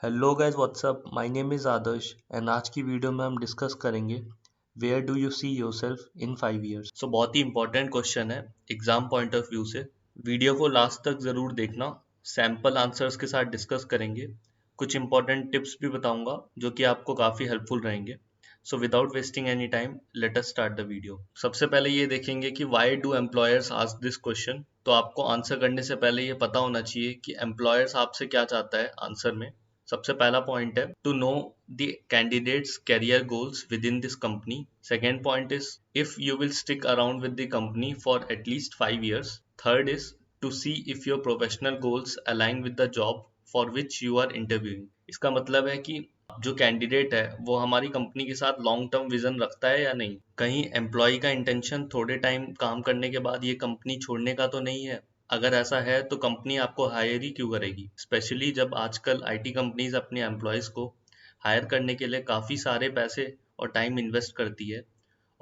Hello guys what's up my name is Adarsh and आज की video में हम डिस्कस करेंगे where do you see yourself in 5 years। So बहुत ही इंपॉर्टेंट क्वेश्चन है एग्जाम पॉइंट ऑफ व्यू से। वीडियो को लास्ट तक ज़रूर देखना। सैम्पल आंसर्स के साथ डिस्कस करेंगे। कुछ इंपॉर्टेंट टिप्स भी बताऊंगा जो कि आपको काफ़ी हेल्पफुल रहेंगे। So without wasting any time let us start the video. सबसे पहले ये देखेंगे कि why do employers ask this question. तो आपको आंसर करने से पहले ये पता होना चाहिए कि एम्प्लॉयर्स आपसे क्या चाहता है आंसर में। सबसे पहला पॉइंट है to know the candidate's career goals within this company. Second point is if you will stick around with the company for at least 5 years। Third is to see if your professional goals align with the job for which you are interviewing. इसका मतलब है कि जो candidate है वो हमारी company के साथ लॉन्ग टर्म विजन रखता है या नहीं। कहीं एम्प्लॉय का इंटेंशन थोड़े टाइम काम करने के बाद ये कंपनी छोड़ने का तो नहीं है। अगर ऐसा है तो कंपनी आपको हायर ही क्यों करेगी, स्पेशली जब आजकल आईटी कंपनीज अपने एम्प्लॉयज़ को हायर करने के लिए काफ़ी सारे पैसे और टाइम इन्वेस्ट करती है।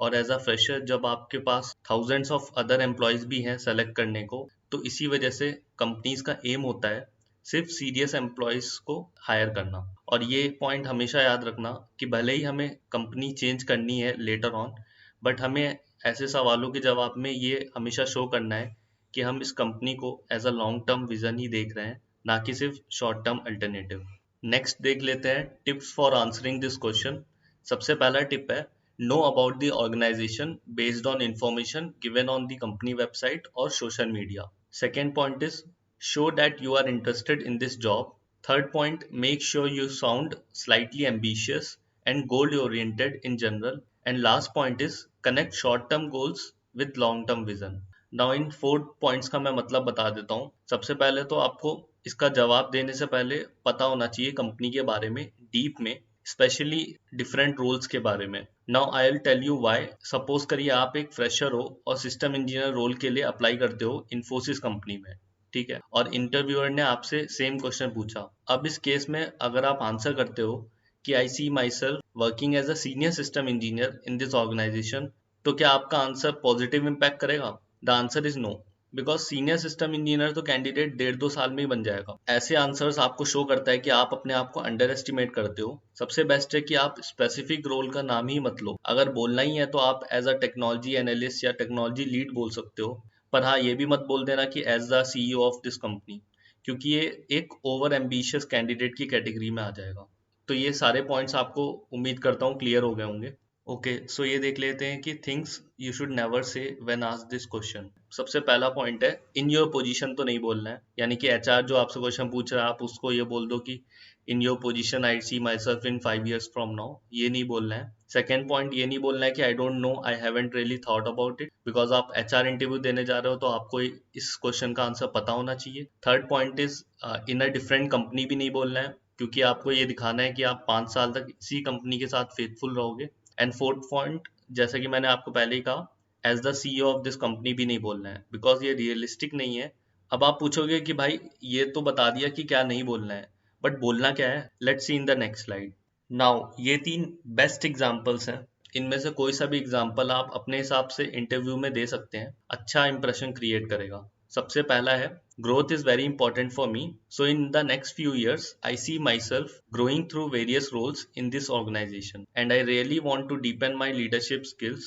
और एज अ फ्रेशर जब आपके पास थाउजेंड्स ऑफ अदर एम्प्लॉयज़ भी हैं सेलेक्ट करने को, तो इसी वजह से कंपनीज का एम होता है सिर्फ सीरियस एम्प्लॉयज़ को हायर करना। और ये पॉइंट हमेशा याद रखना कि भले ही हमें कंपनी चेंज करनी है लेटर ऑन, बट हमें ऐसे सवालों के जवाब में ये हमेशा शो करना है कि हम इस कंपनी को as a long term vision ही देख रहे हैं, ना कि सिर्फ शॉर्ट टर्म अल्टरनेटिव। नेक्स्ट देख लेते हैं tips for answering this question. सबसे पहला टिप है know about the organisation based on information given on the company website और social media. Second point is show that you are interested in this job. Third point, make sure you sound slightly ambitious and goal oriented in general. And last point is connect short term goals with long term vision. Now in 4 points का मैं मतलब बता देता हूँ। सबसे पहले तो आपको इसका जवाब देने से पहले पता होना चाहिए कंपनी के बारे में डीप में, स्पेशली डिफरेंट रोल्स के बारे में। Now I will tell you why. Suppose करिए आप एक फ्रेशर हो और सिस्टम इंजीनियर रोल के लिए अप्लाई करते हो इन्फोसिस कंपनी में, ठीक है, और इंटरव्यूअर ने आपसे सेम क्वेश्चन पूछा। अब इस केस में अगर आप आंसर करते हो कि I see myself working as a senior system engineer in this organisation, तो क्या आपका आंसर पॉजिटिव इम्पैक्ट करेगा? The answer is no, because senior system engineer तो कैंडिडेट 1.5-2 साल में ही बन जाएगा। ऐसे आंसर्स आपको शो करता है कि आप अपने आप को अंडर एस्टिमेट करते हो। सबसे बेस्ट है कि आप स्पेसिफिक रोल का नाम ही मत लो। अगर बोलना ही है तो आप एज अ टेक्नोलॉजी एनालिस्ट या टेक्नोलॉजी लीड बोल सकते हो, पर हाँ ये भी मत बोल देना कि as the CEO of this company, क्योंकि ये एक ओवर एम्बिशियस कैंडिडेट की कैटेगरी में आ जाएगा। तो ये सारे पॉइंट्स आपको उम्मीद करता हूँ क्लियर हो गए होंगे। ओके, सो ये देख लेते हैं कि things you should never say when asked this question. सबसे पहला पॉइंट है इन योर पोजीशन तो नहीं बोलना है, यानी कि एचआर जो आपसे क्वेश्चन पूछ रहा है आप उसको ये बोल दो कि in your position I see myself in 5 years from now, ये नहीं बोलना है। सेकेंड पॉइंट ये नहीं बोलना है कि I don't know, I haven't really thought about it, because आप एचआर इंटरव्यू देने जा रहे हो तो आपको इस क्वेश्चन का आंसर पता होना चाहिए। Third point is in a different company भी नहीं बोलना है, क्योंकि आपको ये दिखाना है कि आप 5 साल तक इसी कंपनी के साथ फेथफुल रहोगे। एंड फोर्थ पॉइंट, जैसा कि मैंने आपको पहले ही कहा, as the CEO of this company भी नहीं बोलना है, बिकॉज ये रियलिस्टिक नहीं है। अब आप पूछोगे कि भाई ये तो बता दिया कि क्या नहीं बोलना है, बट बोलना क्या है? Let's see in the next slide. Now ये 3 बेस्ट एग्जांपल्स हैं। इनमें से कोई सा भी एग्जांपल आप अपने हिसाब से इंटरव्यू में दे सकते हैं, अच्छा इंप्रेशन क्रिएट करेगा। सबसे पहला है growth is very important for me, so in the next few years I see myself growing through various roles in this organization and I really want to deepen my leadership skills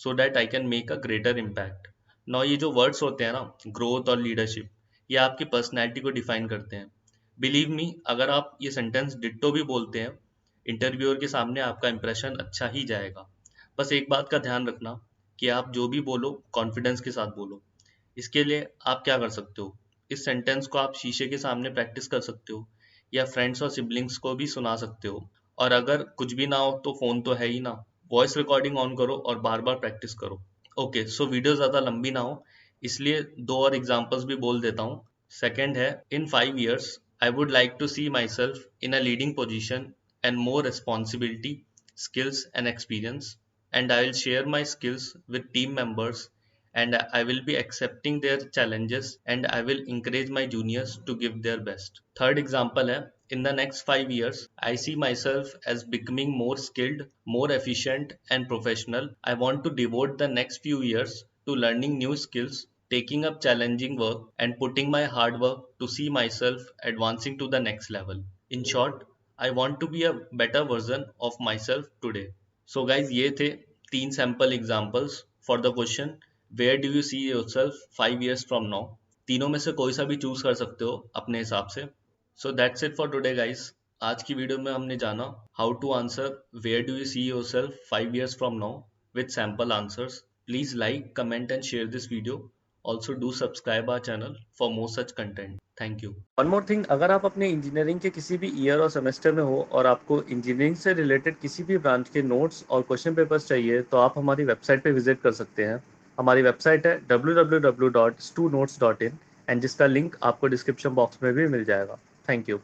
so that I can make a greater impact. Now ये जो words होते हैं ना, growth और leadership, ये आपकी personality को define करते हैं। बिलीव मी, अगर आप ये सेंटेंस डिट्टो भी बोलते हैं इंटरव्यूअर के सामने, आपका इंप्रेशन अच्छा ही जाएगा। बस एक बात का ध्यान रखना कि आप जो भी बोलो कॉन्फिडेंस के साथ बोलो। इसके लिए आप क्या कर सकते हो, इस सेंटेंस को आप शीशे के सामने प्रैक्टिस कर सकते हो या फ्रेंड्स और सिबलिंग्स को भी सुना सकते हो। और अगर कुछ भी ना हो तो फ़ोन तो है ही ना, वॉइस रिकॉर्डिंग ऑन करो और बार बार प्रैक्टिस करो। ओके, सो वीडियो ज़्यादा लंबी ना हो इसलिए 2 और एग्जांपल्स भी बोल देता हूँ। सेकेंड है in 5 years I would like to see myself in a leading position and more responsibility, skills and experience, and I will share my skills with team members and I will be accepting their challenges and I will encourage my juniors to give their best. Third example है in the next 5 years I see myself as becoming more skilled, more efficient and professional. I want to devote the next few years to learning new skills, taking up challenging work and putting my hard work to see myself advancing to the next level. In short, I want to be a better version of myself today. So guys, ये थे 3 sample examples for the question where do you see yourself 5 years from now. तीनों में से कोई सा भी choose कर सकते हो अपने हिसाब से. So that's it for today guys. आज की वीडियो में हमने जाना how to answer where do you see yourself 5 years from now with sample answers. Please like, comment and share this video. Also do subscribe our channel for more such content. Thank you. One more thing, अगर आप अपने engineering के किसी भी year और semester में हो और आपको इंजीनियरिंग से रिलेटेड किसी भी ब्रांच के नोट्स और क्वेश्चन पेपर्स चाहिए तो आप हमारी वेबसाइट पे विजिट कर सकते हैं. हमारी वेबसाइट है www.stunotes.in एंड जिसका लिंक आपको डिस्क्रिप्शन बॉक्स में भी मिल जाएगा. Thank you.